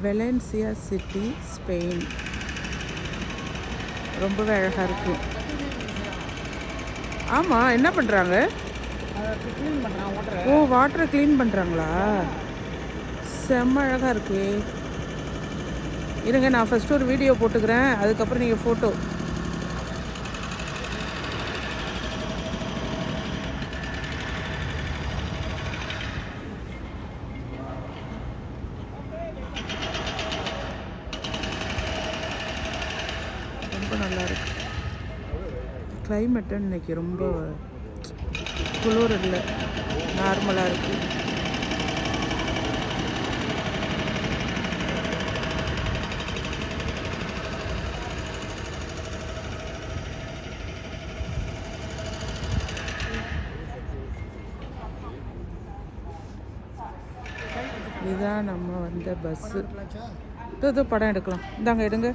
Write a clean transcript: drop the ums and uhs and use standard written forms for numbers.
Valencia city, Spain. ரொம்பவே அழகாக இருக்குது. ஆமாம், என்ன பண்ணுறாங்க? ஓ, வாட்டரை க்ளீன் பண்ணுறாங்களா? செம்ம அழகாக இருக்கு. இருங்க, நான் ஃபஸ்ட்டு ஒரு வீடியோ போட்டுக்கிறேன், அதுக்கப்புறம் நீங்கள் ஃபோட்டோ. ரொம்ப நல்லா இருக்கு. கிளைமேட்டு இன்னைக்கு ரொம்ப குளிர் இல்லை, நார்மலாக இருக்குது. இதுதான் நம்ம வந்த பஸ்ஸு. இது படம் எடுக்கலாம். இந்தாங்க எடுங்க.